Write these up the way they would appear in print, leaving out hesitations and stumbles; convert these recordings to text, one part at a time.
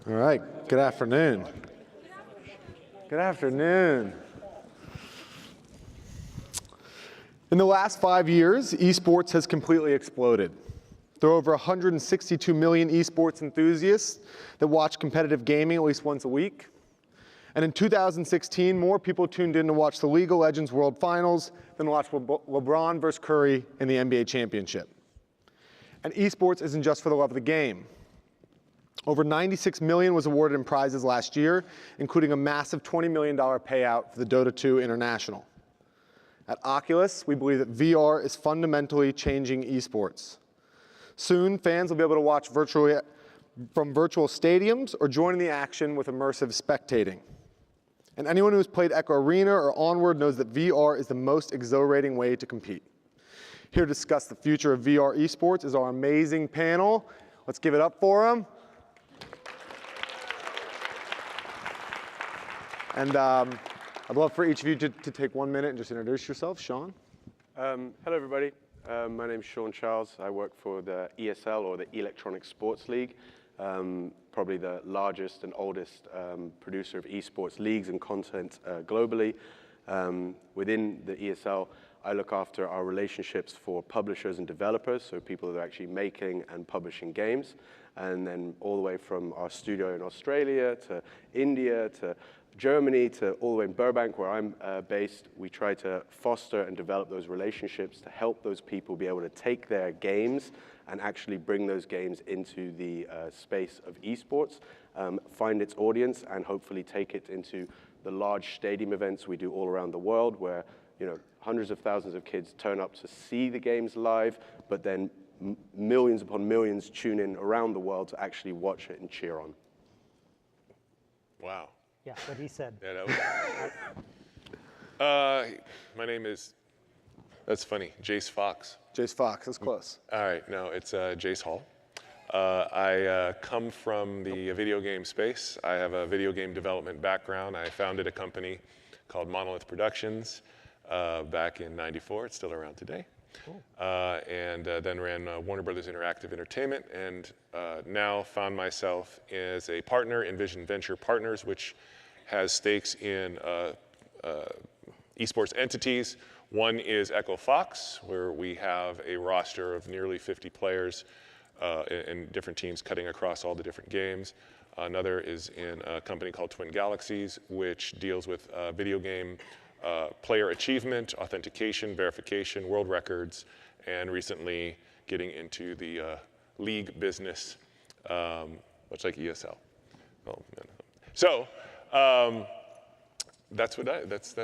All right, good afternoon. Good afternoon. In the last 5 years, esports has completely exploded. There are over 162 million esports enthusiasts that watch competitive gaming at least once a week. And in 2016, more people tuned in to watch the League of Legends World Finals than watch LeBron versus Curry in the NBA Championship. And esports isn't just for the love of the game. Over $96 million was awarded in prizes last year, including a massive $20 million payout for the Dota 2 International. At Oculus, we believe that VR is fundamentally changing esports. Soon, fans will be able to watch virtually from virtual stadiums or join in the action with immersive spectating. And anyone who's played Echo Arena or Onward knows that VR is the most exhilarating way to compete. Here to discuss the future of VR esports is our amazing panel. Let's give it up for them. And I'd love for each of you to take 1 minute and just introduce yourself. Sean? Hello, everybody. My name's Sean Charles. I work for the ESL, or the Electronic Sports League, probably the largest and oldest producer of esports leagues and content globally. Within the ESL, I look after our relationships for publishers and developers, so people that are actually making and publishing games. And then all the way from our studio in Australia to India to Germany to all the way in Burbank, where I'm based, we try to foster and develop those relationships to help those people be able to take their games and actually bring those games into the space of esports, find its audience, and hopefully take it into the large stadium events we do all around the world, where hundreds of thousands of kids turn up to see the games live, but then millions upon millions tune in around the world to actually watch it and cheer on. Wow. Yeah, what he said. Yeah, that was, my name is, that's funny, Jace Fox. Jace Fox, that's close. All right, no, it's Jace Hall. I come from the video game space. I have a video game development background. I founded a company called Monolith Productions back in '94. It's still around today. Cool. And then ran Warner Brothers Interactive Entertainment, and now found myself as a partner in Vision Venture Partners, which has stakes in esports entities. One is Echo Fox, where we have a roster of nearly 50 players in different teams cutting across all the different games. Another is in a company called Twin Galaxies, which deals with video game player achievement, authentication, verification, world records, and recently getting into the league business, much like ESL. Oh, so that's what that's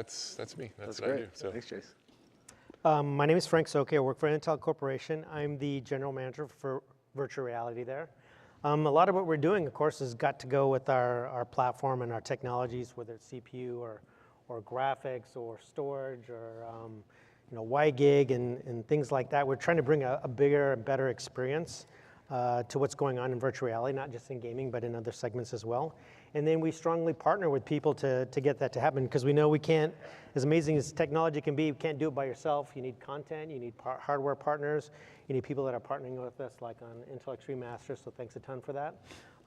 me. That's what great. I do. So. Thanks, Jace. My name is Frank Soqui. I work for Intel Corporation. I'm the general manager for virtual reality there. A lot of what we're doing, of course, has got to go with our platform and our technologies, whether it's CPU or graphics or storage or WiGig and things like that. We're trying to bring a bigger and better experience to what's going on in virtual reality, not just in gaming, but in other segments as well. And then we strongly partner with people to get that to happen, because we know we can't, as amazing as technology can be, you can't do it by yourself. You need content, you need hardware partners, you need people that are partnering with us, like on Intel Extreme Masters, so thanks a ton for that.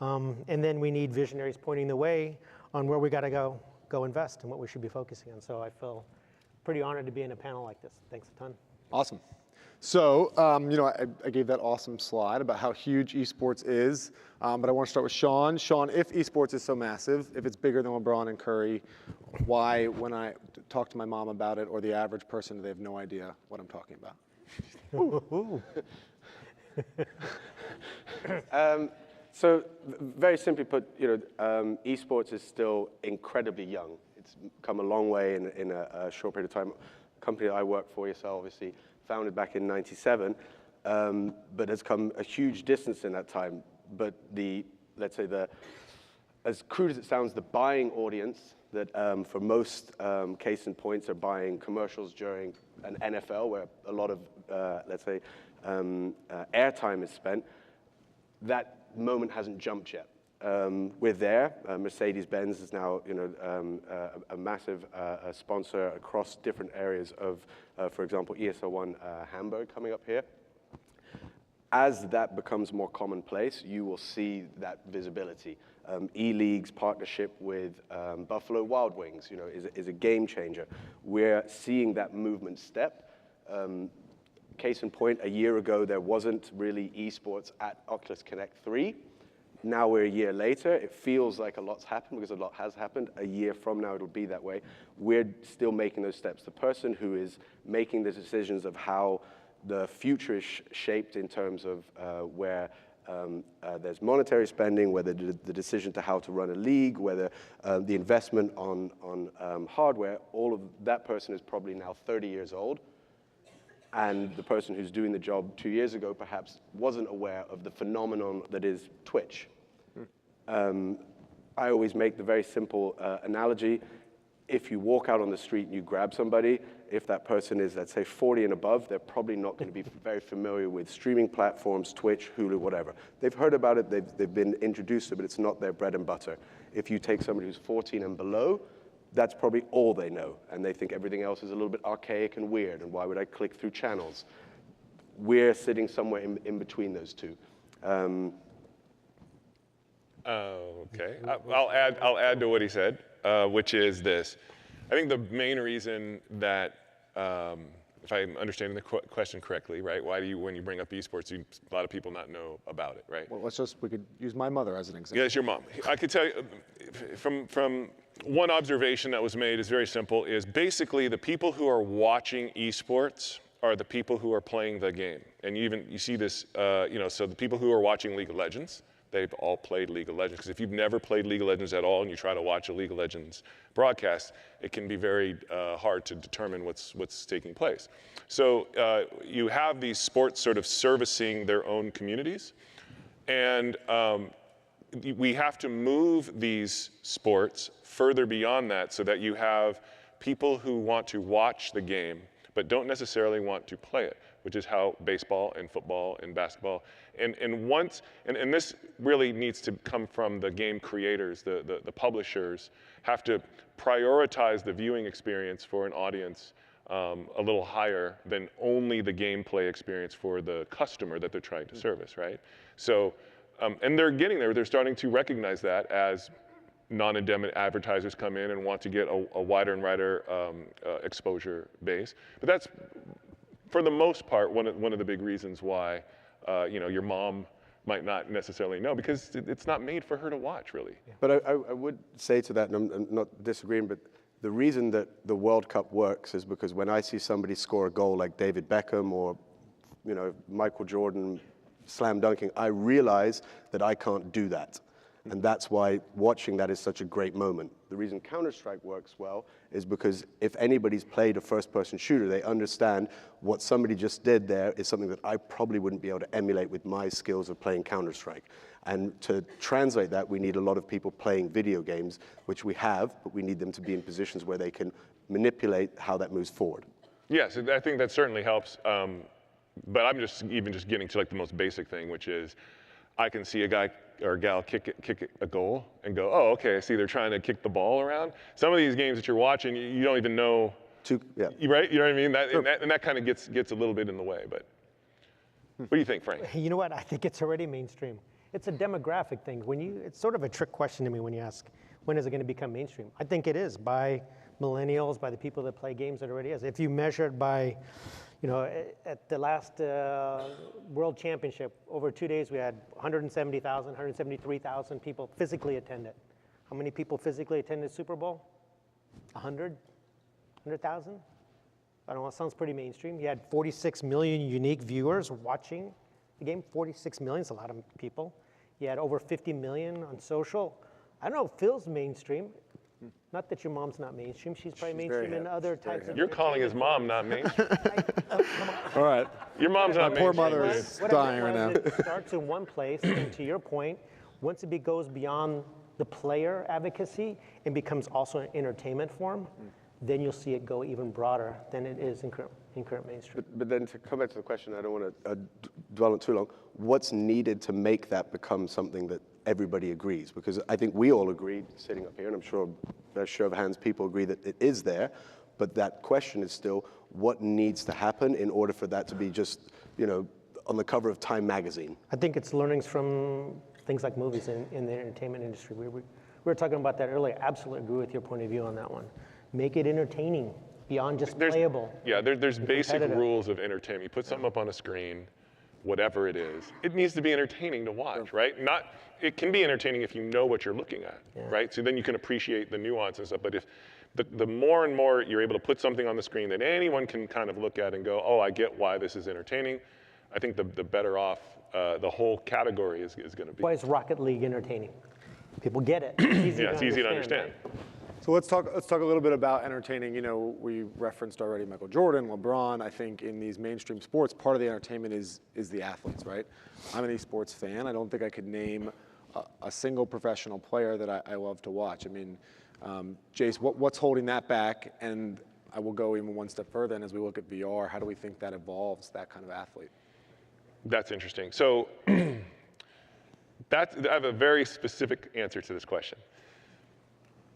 And then we need visionaries pointing the way on where we got to go invest and what we should be focusing on. So I feel pretty honored to be in a panel like this. Thanks a ton. Awesome. So, I gave that awesome slide about how huge esports is, but I want to start with Sean. Sean, if esports is so massive, if it's bigger than LeBron and Curry, why, when I talk to my mom about it, or the average person, they have no idea what I'm talking about? So very simply put, esports is still incredibly young. It's come a long way in a short period of time. The company that I work for, ESL, obviously founded back in '97, but has come a huge distance in that time. But let's say as crude as it sounds, the buying audience that for most case in points are buying commercials during an NFL, where a lot of, let's say, airtime is spent, that moment hasn't jumped yet. We're there. Mercedes-Benz is now, a massive sponsor across different areas of, for example, ESL1 Hamburg coming up here. as that becomes more commonplace, you will see that visibility. E-League's partnership with Buffalo Wild Wings, is a game changer. We're seeing that movement step. Case in point, a year ago, there wasn't really esports at Oculus Connect 3. Now we're a year later. It feels like a lot's happened because a lot has happened. A year from now, it'll be that way. We're still making those steps. The person who is making the decisions of how the future is shaped in terms of where there's monetary spending, whether the decision to how to run a league, whether the investment on hardware, all of that person is probably now 30 years old. And the person who's doing the job 2 years ago perhaps wasn't aware of the phenomenon that is Twitch. I always make the very simple analogy. If you walk out on the street and you grab somebody, if that person is, let's say, 40 and above, they're probably not going to be very familiar with streaming platforms, Twitch, Hulu, whatever. They've heard about it, they've been introduced to it, but it's not their bread and butter. If you take somebody who's 14 and below, that's probably all they know, and they think everything else is a little bit archaic and weird, and why would I click through channels? We're sitting somewhere in between those two. Okay, I'll add to what he said, which is this. I think the main reason that, if I'm understanding the question correctly, right? Why do you, when you bring up esports, a lot of people not know about it, right? Well, we could use my mother as an example. Yeah, it's your mom. I could tell you, from one observation that was made is very simple, is basically the people who are watching esports are the people who are playing the game. And you see this, so the people who are watching League of Legends, they've all played League of Legends. Because if you've never played League of Legends at all and you try to watch a League of Legends broadcast, it can be very hard to determine what's taking place. So you have these sports sort of servicing their own communities. And we have to move these sports further beyond that so that you have people who want to watch the game but don't necessarily want to play it, which is how baseball and football and basketball, and this really needs to come from the game creators, the publishers have to prioritize the viewing experience for an audience a little higher than only the gameplay experience for the customer that they're trying to service, right? So, and they're getting there. They're starting to recognize that as non-endemic advertisers come in and want to get a wider and wider exposure base. But that's, for the most part, one of the big reasons why your mom might not necessarily know, because it's not made for her to watch, really. Yeah. But I would say to that, and I'm not disagreeing, but the reason that the World Cup works is because when I see somebody score a goal like David Beckham or Michael Jordan slam dunking, I realize that I can't do that. And that's why watching that is such a great moment. The reason Counter-Strike works well is because if anybody's played a first-person shooter, they understand what somebody just did there is something that I probably wouldn't be able to emulate with my skills of playing Counter-Strike. And to translate that, we need a lot of people playing video games, which we have, but we need them to be in positions where they can manipulate how that moves forward. Yes, I think that certainly helps. But I'm just getting to like the most basic thing, which is I can see a guy or a gal kick a goal and go, oh, okay, I see they're trying to kick the ball around. Some of these games that you're watching, you don't even know, Yeah. Right? You know what I mean? Sure. And that kind of gets a little bit in the way. But what do you think, Frank? You know what? I think it's already mainstream. It's a demographic thing. It's sort of a trick question to me when you ask, when is it going to become mainstream? I think it is by millennials, by the people that play games. It already is. If you measure it by, at the last World Championship, over 2 days, we had 170,000, 173,000 people physically attended. How many people physically attended Super Bowl? 100? 100,000? I don't know, it sounds pretty mainstream. You had 46 million unique viewers watching the game. 46 million is a lot of people. You had over 50 million on social. I don't know, it feels mainstream. Not that your mom's not mainstream. She's probably mainstream in other types of. You're calling his mom not mainstream. All right. Your mom's not mainstream. Poor mother is dying right now. It starts in one place, and to your point, once it goes beyond the player advocacy and becomes also an entertainment form, then you'll see it go even broader than it is in current mainstream. But then to come back to the question, I don't want to dwell on it too long. What's needed to make that become something that everybody agrees? Because I think we all agree, sitting up here, and I'm sure a show of hands, people agree that it is there. But that question is still, what needs to happen in order for that to be just, on the cover of Time magazine? I think it's learnings from things like movies in the entertainment industry. We were talking about that earlier. Absolutely agree with your point of view on that one. Make it entertaining beyond just playable. Yeah, there's basic competitive. rules of entertainment. You put something up on a screen, whatever it is, it needs to be entertaining to watch, right? It can be entertaining if you know what you're looking at, right? So then you can appreciate the nuance and stuff. But if the more and more you're able to put something on the screen that anyone can kind of look at and go, oh, I get why this is entertaining, I think the better off the whole category is going to be. Why is Rocket League entertaining? People get it. It's easy to understand. Right? So let's talk a little bit about entertaining. You know, we referenced already Michael Jordan, LeBron. I think in these mainstream sports, part of the entertainment is the athletes, right? I'm an esports fan. I don't think I could name a single professional player that I love to watch. I mean, Jace, what's holding that back? And I will go even one step further. And as we look at VR, how do we think that evolves that kind of athlete? That's interesting. So I have a very specific answer to this question.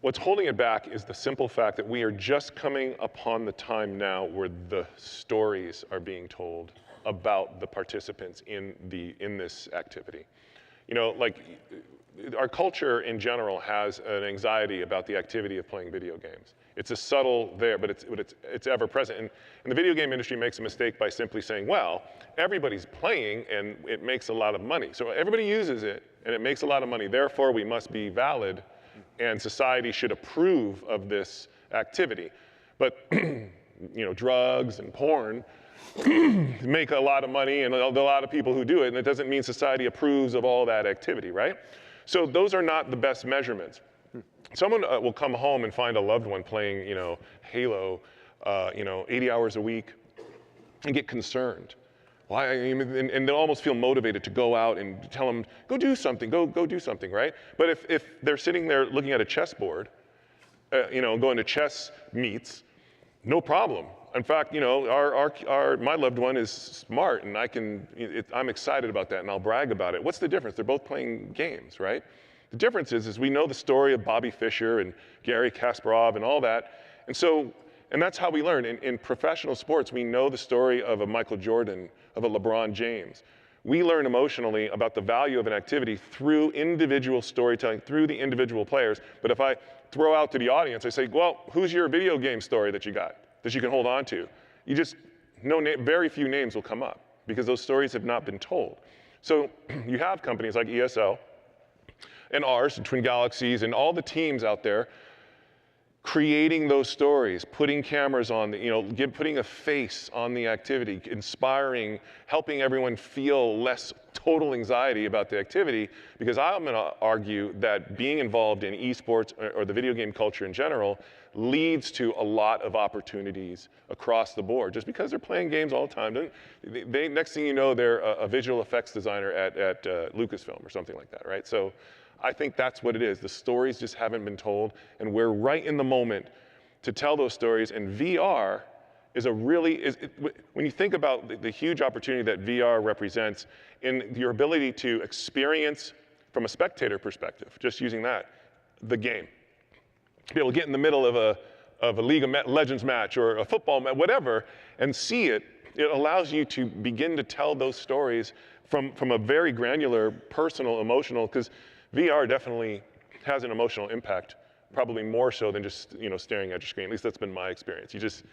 What's holding it back is the simple fact that we are just coming upon the time now where the stories are being told about the participants in this activity. You know, like our culture in general has an anxiety about the activity of playing video games. It's a subtle there, but it's ever present. And the video game industry makes a mistake by simply saying, well, everybody's playing and it makes a lot of money. So everybody uses it and it makes a lot of money. Therefore, we must be valid and society should approve of this activity. But you know, drugs and porn make a lot of money and a lot of people who do it, and it doesn't mean society approves of all that activity, right? So those are not the best measurements. Someone will come home and find a loved one playing, you know, Halo, 80 hours a week, and get concerned. Why? And they'll almost feel motivated to go out and tell them, go do something, go do something, right? But if they're sitting there looking at a chessboard, going to chess meets, no problem. In fact, you know, my loved one is smart, and I'm excited about that, and I'll brag about it. What's the difference? They're both playing games, right? The difference is we know the story of Bobby Fischer and Gary Kasparov and all that, and that's how we learn. In professional sports, we know the story of a Michael Jordan, of a LeBron James. We learn emotionally about the value of an activity through individual storytelling, through the individual players. But if I throw out to the audience, I say, well, who's your video game story that you got, that you can hold on to? Very few names will come up because those stories have not been told. So you have companies like ESL and ours, Twin Galaxies, and all the teams out there creating those stories, putting cameras on, putting a face on the activity, inspiring, helping everyone feel less total anxiety about the activity, because I'm gonna argue that being involved in esports or the video game culture in general leads to a lot of opportunities across the board. Just because they're playing games all the time, next thing you know, they're a visual effects designer at Lucasfilm or something like that, right? So I think that's what it is. The stories just haven't been told, and we're right in the moment to tell those stories. And VR is when you think about the huge opportunity that VR represents in your ability to experience from a spectator perspective, just using that, the game. To be able to get in the middle of a League of Legends match or a football match, whatever, and see it, it allows you to begin to tell those stories from a very granular, personal, emotional, because VR definitely has an emotional impact, probably more so than just staring at your screen. At least that's been my experience. You just,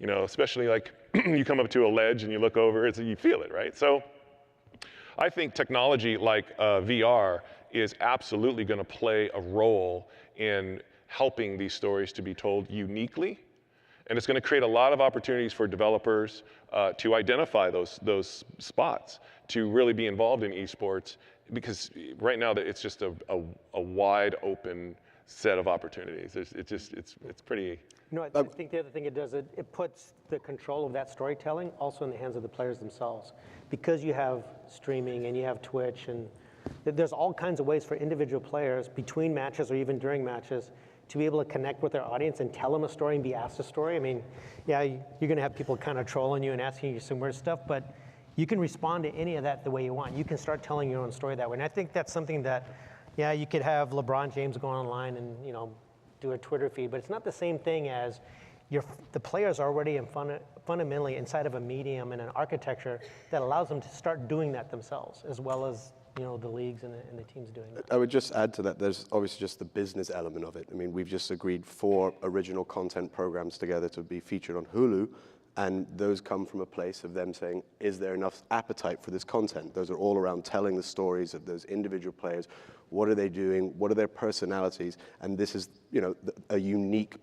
especially like you come up to a ledge and you look over, you feel it, right? So I think technology like VR is absolutely going to play a role in helping these stories to be told uniquely, and it's going to create a lot of opportunities for developers to identify those spots, to really be involved in esports. Because right now it's just a wide open set of opportunities. It's pretty. I think the other thing it does, it puts the control of that storytelling also in the hands of the players themselves. Because you have streaming and you have Twitch, and there's all kinds of ways for individual players between matches or even during matches to be able to connect with their audience and tell them a story and be asked a story. I mean, yeah, you're gonna have people kind of trolling you and asking you some weird stuff, but you can respond to any of that the way you want. You can start telling your own story that way. And I think that's something that, you could have LeBron James go online and, do a Twitter feed, but it's not the same thing as the players are already fundamentally inside of a medium and an architecture that allows them to start doing that themselves, as well as the leagues and the teams doing that. I would just add to that, there's obviously just the business element of it. I mean, we've just agreed 4 original content programs together to be featured on Hulu, and those come from a place of them saying, is there enough appetite for this content? Those are all around telling the stories of those individual players. What are they doing? What are their personalities? And this is, a unique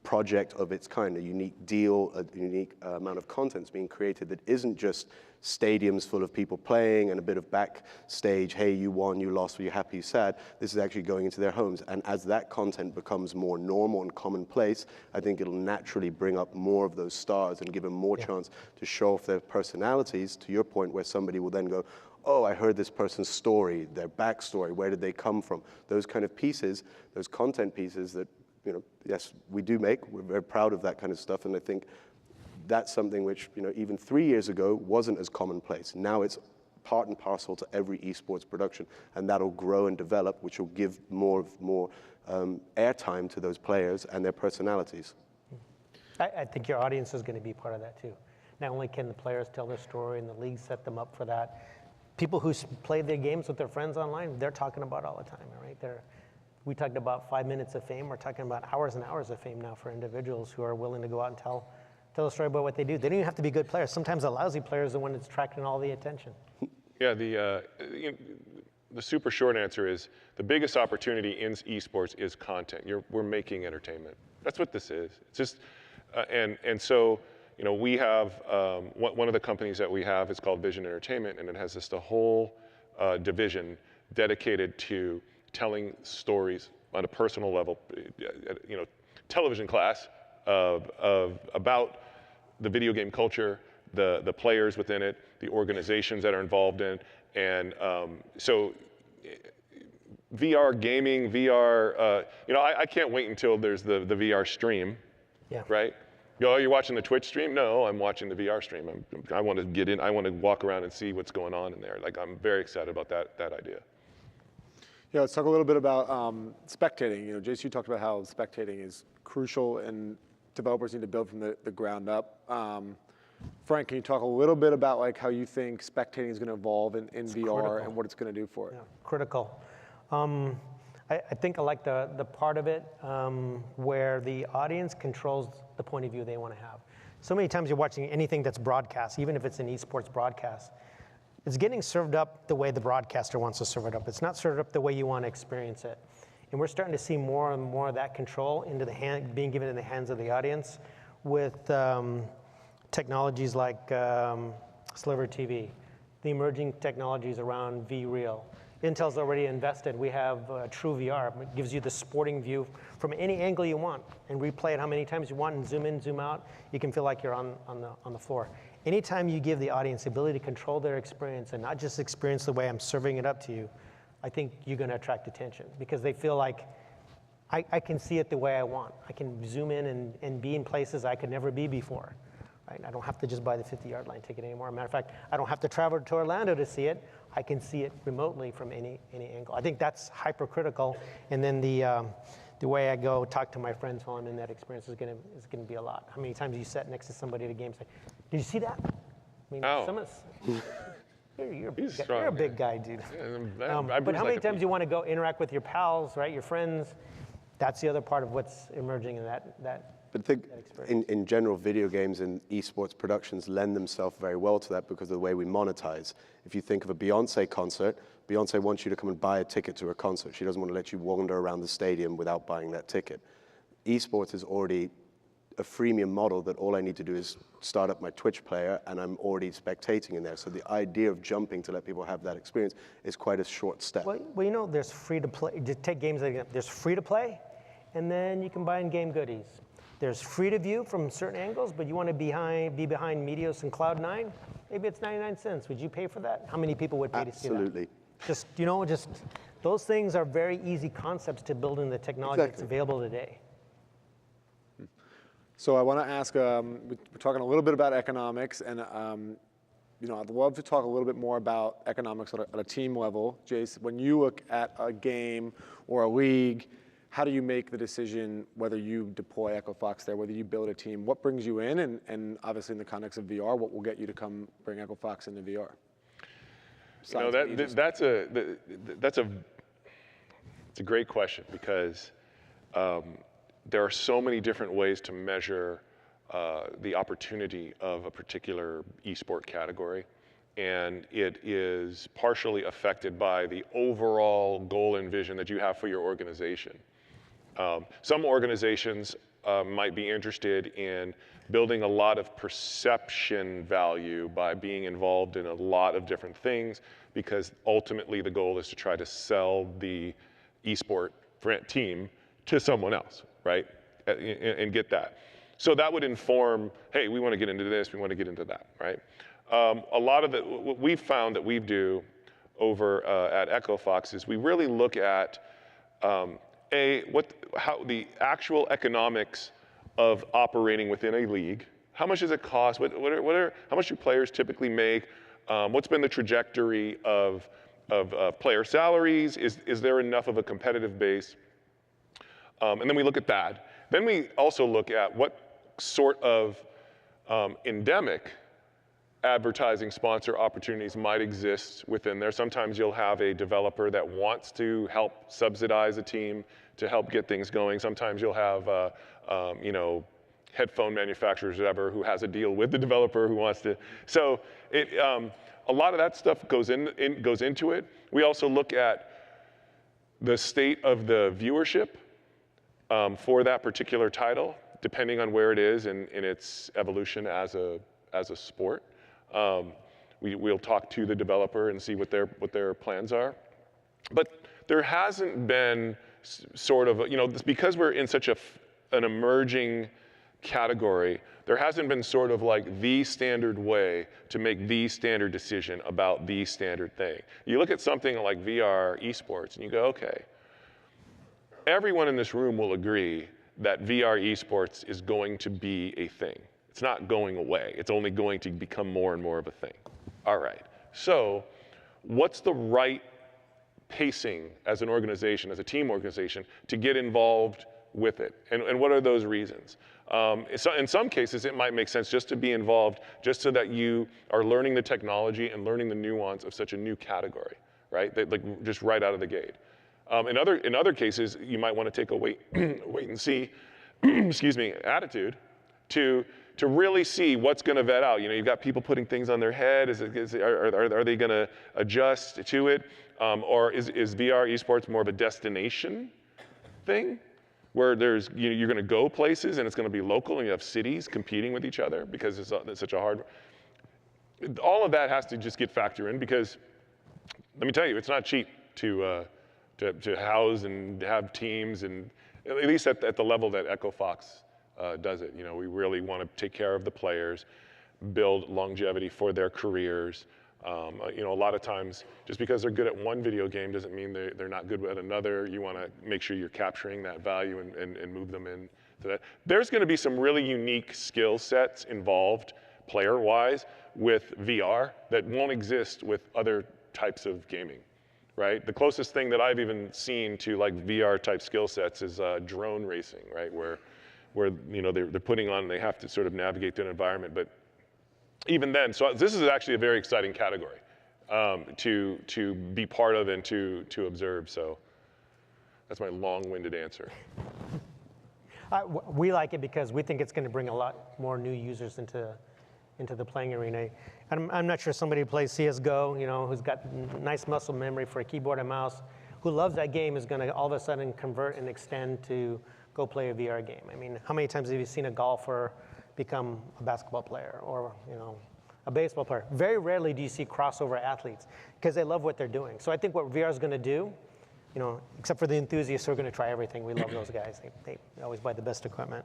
project of its kind, a unique deal, a unique amount of content's being created that isn't just stadiums full of people playing and a bit of backstage, hey, you won, you lost, were you happy, you sad? This is actually going into their homes. And as that content becomes more normal and commonplace, I think it'll naturally bring up more of those stars and give them more chance to show off their personalities, to your point, where somebody will then go, oh, I heard this person's story, their backstory, where did they come from? Those kind of pieces, those content pieces that, yes, we do make. We're very proud of that kind of stuff, and I think that's something which, even 3 years ago wasn't as commonplace. Now it's part and parcel to every esports production, and that'll grow and develop, which will give more airtime to those players and their personalities. I think your audience is going to be part of that too. Not only can the players tell their story and the league set them up for that, people who play their games with their friends online, they're talking about it all the time, right? We talked about 5 minutes of fame. We're talking about hours and hours of fame now for individuals who are willing to go out and tell a story about what they do. They don't even have to be good players. Sometimes a lousy player is the one that's attracting all the attention. Yeah, the super short answer is the biggest opportunity in esports is content. We're making entertainment. That's what this is. It's just, and so, we have, one of the companies that we have is called Vision Entertainment, and it has just a whole division dedicated to telling stories on a personal level, television class about the video game culture, the players within it, the organizations that are involved in, and so VR gaming, VR, I can't wait until there's the VR stream, right? You're watching the Twitch stream? No, I'm watching the VR stream. I want to get in, I want to walk around and see what's going on in there. Like, I'm very excited about that idea. Yeah, let's talk a little bit about spectating. Jace, you talked about how spectating is crucial and developers need to build from the ground up. Frank, can you talk a little bit about how you think spectating is going to evolve in VR critical. And what it's going to do for it? Yeah, critical. I think I like the part of it where the audience controls the point of view they want to have. So many times you're watching anything that's broadcast, even if it's an esports broadcast, it's getting served up the way the broadcaster wants to serve it up. It's not served up the way you want to experience it. And we're starting to see more and more of that control being given in the hands of the audience with technologies like Sliver TV, the emerging technologies around V-Real. Intel's already invested. We have True VR. It gives you the sporting view from any angle you want and replay it how many times you want and zoom in, zoom out. You can feel like you're on the floor. Anytime you give the audience the ability to control their experience and not just experience the way I'm serving it up to you, I think you're going to attract attention because they feel like I can see it the way I want. I can zoom in and be in places I could never be before. Right? I don't have to just buy the 50-yard line ticket anymore. Matter of fact, I don't have to travel to Orlando to see it. I can see it remotely from any angle. I think that's hypercritical. And then the way I go talk to my friends while I'm in that experience is going to be a lot. How many times you sat next to somebody at a game and say, "Did you see that?" I mean, some of us. You're a big guy, dude. Yeah, but how many times you want to go interact with your pals, right? Your friends. That's the other part of what's emerging in that. But I think in general, video games and esports productions lend themselves very well to that because of the way we monetize. If you think of a Beyonce concert, Beyonce wants you to come and buy a ticket to her concert. She doesn't want to let you wander around the stadium without buying that ticket. Esports is already a freemium model that all I need to do is start up my Twitch player and I'm already spectating in there. So the idea of jumping to let people have that experience is quite a short step. Well, there's free to play. Just take games like there's free to play, and then you can buy in-game goodies. There's free to view from certain angles, but you want to be behind Medios and Cloud9, maybe it's 99 cents. Would you pay for that? How many people would pay to see that? Absolutely. Just those things are very easy concepts to build in the technology that's available today. So I want to ask, we're talking a little bit about economics, and I'd love to talk a little bit more about economics at a team level. Jace, when you look at a game or a league, how do you make the decision whether you deploy EchoFox there, whether you build a team? What brings you in? And obviously in the context of VR, what will get you to come bring EchoFox into VR? That's a great question, because there are so many different ways to measure the opportunity of a particular esport category. And it is partially affected by the overall goal and vision that you have for your organization. Some organizations might be interested in building a lot of perception value by being involved in a lot of different things, because ultimately the goal is to try to sell the esport team to someone else, right? And get that. So that would inform, hey, we want to get into this, we want to get into that, right? A lot of what we've found that we do over at EchoFox is we really look at how the actual economics of operating within a league. How much does it cost? How much do players typically make? What's been the trajectory of player salaries? Is there enough of a competitive base? And then we look at that. Then we also look at what sort of endemic advertising sponsor opportunities might exist within there. Sometimes you'll have a developer that wants to help subsidize a team to help get things going. Sometimes you'll have headphone manufacturers or whatever who has a deal with the developer who wants to. So a lot of that stuff goes into it. We also look at the state of the viewership for that particular title, depending on where it is in its evolution as a sport. We'll talk to the developer and see what their plans are. But there hasn't been sort of, because we're in such an emerging category, there hasn't been sort of like the standard way to make the standard decision about the standard thing. You look at something like VR esports and you go, okay, everyone in this room will agree that VR esports is going to be a thing. It's not going away. It's only going to become more and more of a thing. All right, so what's the right pacing as an organization, as a team organization, to get involved with it? And what are those reasons? So in some cases, it might make sense just to be involved just so that you are learning the technology and learning the nuance of such a new category, right? Like just right out of the gate. In other cases, you might want to take a wait and see, attitude to really see what's going to vet out. You've got people putting things on their head. Are they going to adjust to it? Or is VR esports more of a destination thing, where you're going to go places and it's going to be local and you have cities competing with each other because it's such a hard. All of that has to just get factored in, because let me tell you, it's not cheap to house and have teams, and at least at the level that EchoFox does it. We really want to take care of the players, build longevity for their careers. A lot of times, just because they're good at one video game doesn't mean they're not good at another. You want to make sure you're capturing that value and move them in to that. There's going to be some really unique skill sets involved player-wise with VR that won't exist with other types of gaming, right? The closest thing that I've even seen to like VR type skill sets is drone racing, right? Where they're putting on, they have to sort of navigate through an environment. But even then, so this is actually a very exciting category to be part of and to observe. So that's my long-winded answer. We like it because we think it's going to bring a lot more new users into the playing arena. I'm not sure somebody who plays CSGO, who's got nice muscle memory for a keyboard and mouse, who loves that game, is going to all of a sudden convert and extend to go play a VR game. I mean, how many times have you seen a golfer become a basketball player or a baseball player? Very rarely do you see crossover athletes because they love what they're doing. So I think what VR is going to do, except for the enthusiasts who are going to try everything, we love those guys. They always buy the best equipment.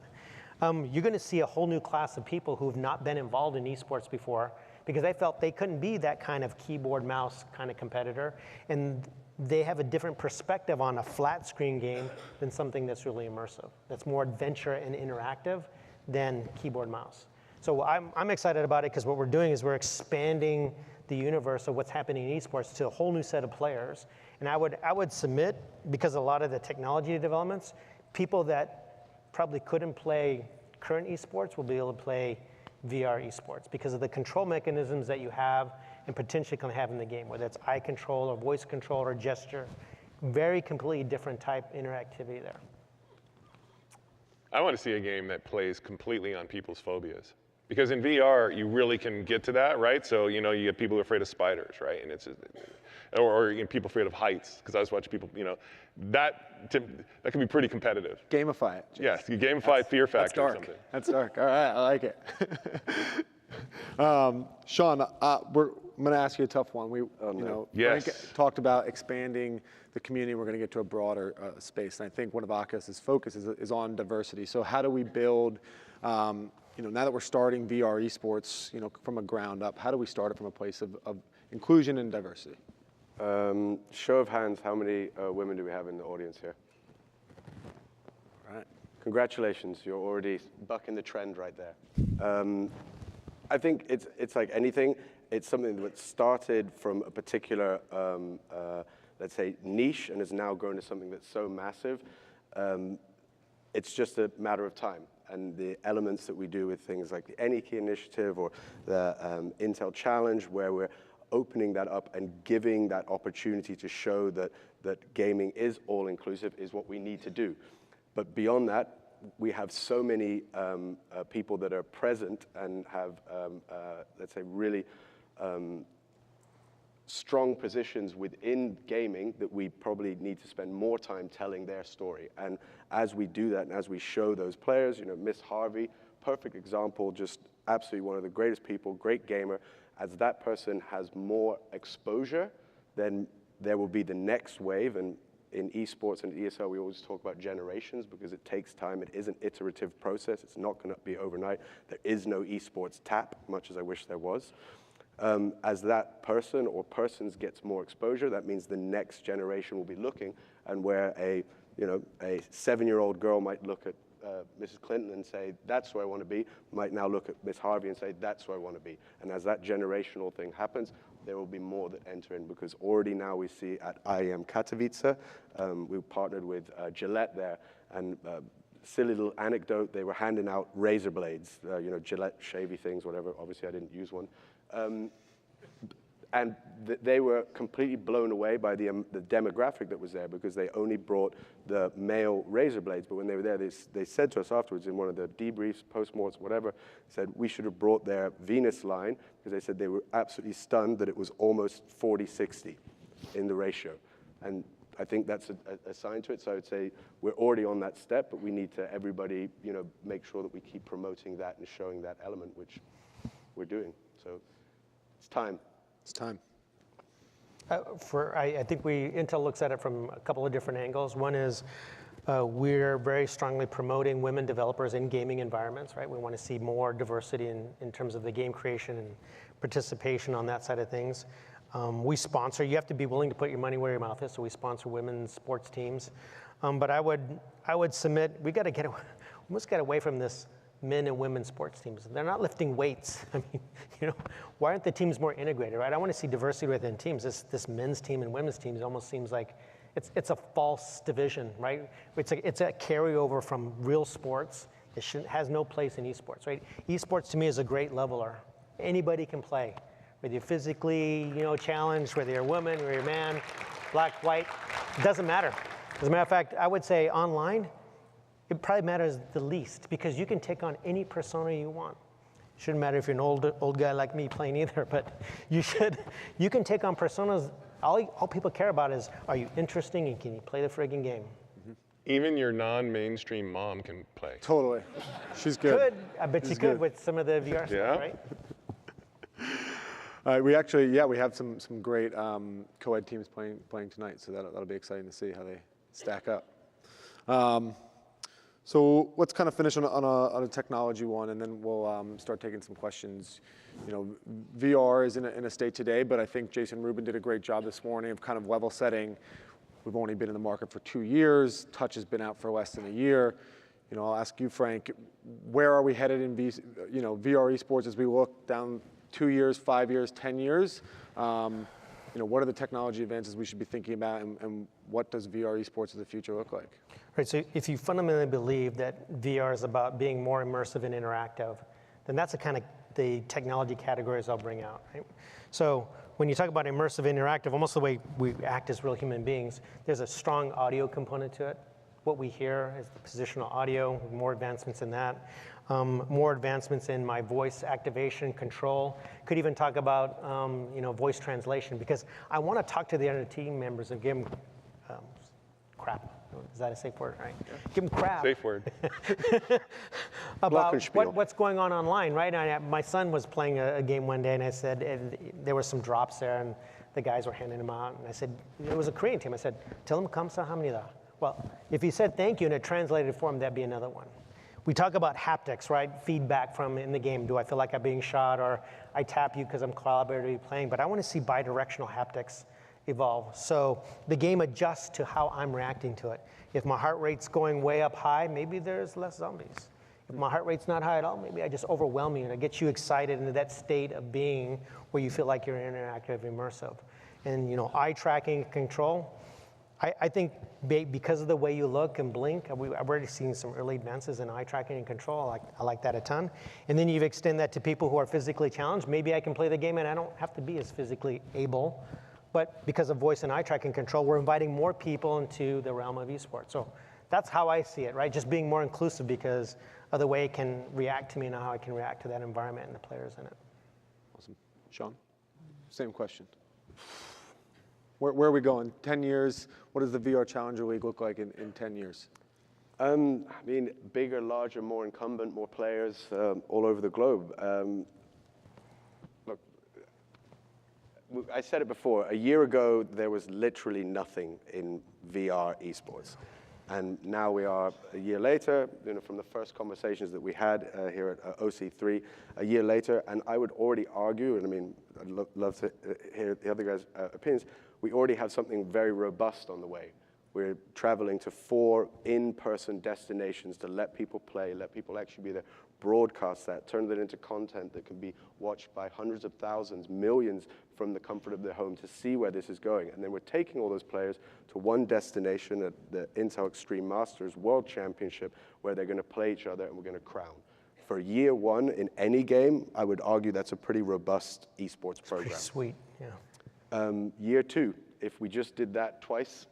You're going to see a whole new class of people who have not been involved in esports before because they felt they couldn't be that kind of keyboard mouse kind of competitor, and they have a different perspective on a flat screen game than something that's really immersive, that's more adventure and interactive than keyboard mouse. So I'm excited about it because what we're doing is we're expanding the universe of what's happening in esports to a whole new set of players. And I would submit, because a lot of the technology developments, people that probably couldn't play current esports will be able to play VR esports because of the control mechanisms that you have and potentially can have in the game, whether it's eye control or voice control or gesture. Very completely different type interactivity there. I want to see a game that plays completely on people's phobias. Because in VR, you really can get to that, right? So, you get people who are afraid of spiders, right? And or people afraid of heights, because I was watching people, that can be pretty competitive. Gamify it. Yes, you gamify fear factor or something. That's dark. All right, I like it. Sean, I'm going to ask you a tough one. Yes. Frank talked about expanding the community. We're going to get to a broader space, and I think one of Oculus's focus is on diversity. So how do we build, now that we're starting VR esports, from a ground up, how do we start it from a place of inclusion and diversity? Show of hands, how many women do we have in the audience here? All right. Congratulations, you're already bucking the trend right there. I think it's like anything. It's something that started from a particular, let's say, niche and has now grown to something that's so massive. It's just a matter of time. And the elements that we do with things like the AnyKey initiative or the Intel Challenge, where we're opening that up and giving that opportunity to show that gaming is all-inclusive is what we need to do. But beyond that, we have so many people that are present and have, let's say, really strong positions within gaming that we probably need to spend more time telling their story. And as we do that and as we show those players, Miss Harvey, perfect example, just absolutely one of the greatest people, great gamer. As that person has more exposure, then there will be the next wave. And in esports and ESL, we always talk about generations because it takes time. It is an iterative process. It's not going to be overnight. There is no esports tap, much as I wish there was. As that person or persons gets more exposure, that means the next generation will be looking, and where a 7-year-old girl might look at Mrs. Clinton and say, that's where I want to be, might now look at Miss Harvey and say, that's where I want to be. And as that generational thing happens, there will be more that enter in, because already now we see at IEM Katowice, we partnered with Gillette there, and silly little anecdote, they were handing out razor blades, Gillette shavy things, whatever. Obviously I didn't use one. And they were completely blown away by the demographic that was there, because they only brought the male razor blades. But when they were there, they said to us afterwards in one of the debriefs, postmortems, whatever, said we should have brought their Venus line, because they said they were absolutely stunned that it was almost 40-60 in the ratio. And I think that's a sign to it. So I would say we're already on that step, but we need to, everybody, make sure that we keep promoting that and showing that element, which we're doing. So it's time. It's time. I think Intel looks at it from a couple of different angles. One is we're very strongly promoting women developers in gaming environments, right? We want to see more diversity in terms of the game creation and participation on that side of things. We sponsor, you have to be willing to put your money where your mouth is, so we sponsor women's sports teams. But I would submit, we almost get away from this men and women's sports teams. They're not lifting weights. I mean, why aren't the teams more integrated, right? I want to see diversity within teams. This men's team and women's teams almost seems like it's a false division, right? It's a carryover from real sports. It has no place in esports, right? Esports to me is a great leveler. Anybody can play, whether you're physically, challenged, whether you're a woman or you're a man, black, white, it doesn't matter. As a matter of fact, I would say online, it probably matters the least, because you can take on any persona you want. Shouldn't matter if you're an old guy like me playing either, but you can take on personas. All people care about is, are you interesting and can you play the friggin' game? Even your non-mainstream mom can play. Totally. She's good. I bet you could with some of the VR stuff, right? We actually, we have some great co-ed teams playing tonight, so that'll be exciting to see how they stack up. So let's kind of finish on a technology one, and then we'll start taking some questions. VR is in a state today, but I think Jason Rubin did a great job this morning of kind of level setting. We've only been in the market for 2 years. Touch has been out for less than a year. I'll ask you, Frank, where are we headed in VR esports as we look down 2 years, 5 years, 10 years? What are the technology advances we should be thinking about, and what does VR esports of the future look like? Right, so if you fundamentally believe that VR is about being more immersive and interactive, then that's the kind of the technology categories I'll bring out, right? So when you talk about immersive and interactive, almost the way we act as real human beings, there's a strong audio component to it. What we hear is the positional audio, more advancements in that. More advancements in my voice activation control. Could even talk about voice translation, because I want to talk to the other team members and give them crap. Is that a safe word? Right? Yeah. Give them crap. Safe word. About what's going on online, right? My son was playing a game one day, and I said, and there were some drops there, and the guys were handing them out, and I said, it was a Korean team. I said, tell them kamsahamnida. Well, if he said thank you in a translated form, that'd be another one. We talk about haptics, right? Feedback from in the game. Do I feel like I'm being shot, or I tap you because I'm collaboratively playing? But I want to see bidirectional haptics evolve. So the game adjusts to how I'm reacting to it. If my heart rate's going way up high, maybe there's less zombies. If my heart rate's not high at all, maybe I just overwhelm you and I get you excited into that state of being where you feel like you're interactive, immersive. And eye tracking control, I think because of the way you look and blink, I've already seen some early advances in eye tracking and control. I like that a ton. And then you extend that to people who are physically challenged. Maybe I can play the game and I don't have to be as physically able. But because of voice and eye tracking control, we're inviting more people into the realm of esports. So that's how I see it, right? Just being more inclusive because of the way it can react to me and how I can react to that environment and the players in it. Awesome. Sean, same question. Where are we going? 10 years, what does the VR Challenger League look like in 10 years? I mean, bigger, larger, more incumbent, more players all over the globe. Look, I said it before, a year ago, there was literally nothing in VR esports. And now we are a year later, from the first conversations that we had here at OC3, a year later, and I would already argue, and I mean, I'd love to hear the other guys' opinions, we already have something very robust on the way. We're traveling to 4 in-person destinations to let people play, let people actually be there, broadcast that, turn that into content that can be watched by hundreds of thousands, millions from the comfort of their home to see where this is going. And then we're taking all those players to one destination at the Intel Extreme Masters World Championship where they're going to play each other and we're going to crown. For year one in any game, I would argue that's a pretty robust esports program. Pretty sweet, yeah. Year 2, if we just did that twice,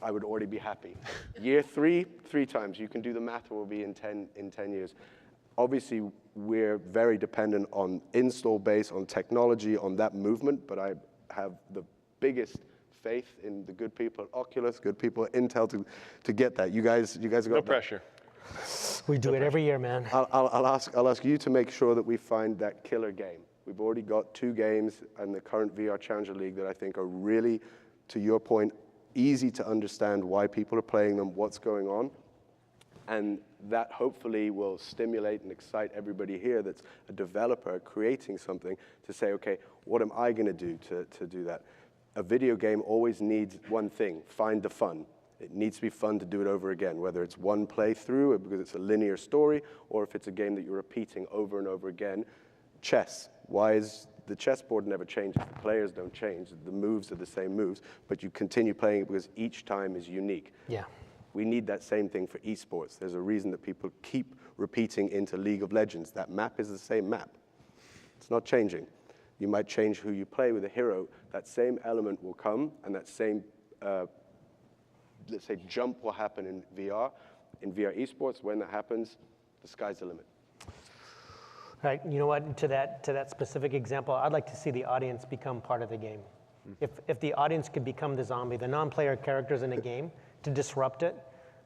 I would already be happy. Year 3, 3 times. You can do the math, we'll be in 10 years. Obviously, we're very dependent on install base, on technology, on that movement, but I have the biggest faith in the good people at Oculus, good people at Intel to get that. You guys got No pressure. We do it every year, man. I'll ask you to make sure that we find that killer game. We've already got 2 games in the current VR Challenger League that I think are really, to your point, easy to understand why people are playing them, what's going on. And that hopefully will stimulate and excite everybody here that's a developer creating something to say, okay, what am I going to do to do that? A video game always needs one thing, find the fun. It needs to be fun to do it over again, whether it's one playthrough because it's a linear story, or if it's a game that you're repeating over and over again. Chess. Why is the chessboard never changes? The players don't change. The moves are the same moves, but you continue playing it because each time is unique. Yeah. We need that same thing for esports. There's a reason that people keep repeating into League of Legends. That map is the same map. It's not changing. You might change who you play with a hero. That same element will come, and that same, let's say, jump will happen in VR. In VR esports, when that happens, the sky's the limit. Right, you know what, to that specific example, I'd like to see the audience become part of the game. If the audience could become the zombie, the non-player characters in a game, to disrupt it,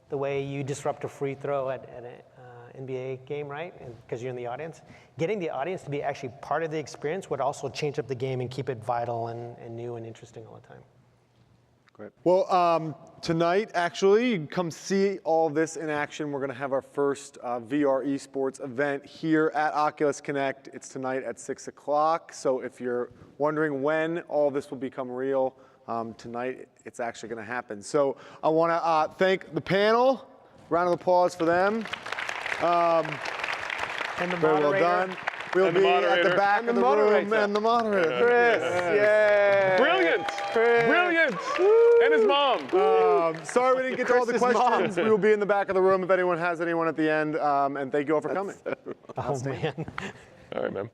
the way you disrupt a free throw at an NBA game, right? Because you're in the audience. Getting the audience to be actually part of the experience would also change up the game and keep it vital and new and interesting all the time. Great. Well, tonight, actually, you can come see all this in action. We're going to have our first VR esports event here at Oculus Connect. It's tonight at 6 o'clock. So if you're wondering when all this will become real, tonight it's actually going to happen. So I want to thank the panel. Round of applause for them. And the Very moderator. well done. We'll And the be at the moderator. back And of the the room moderator. and the moderator. Chris, yeah. Brilliant! Brilliant! And his mom. Sorry we didn't get to all the Chris's mom. questions. We will be in the back of the room if anyone has anyone at the end. And thank you all for coming. Oh, man. All right, man.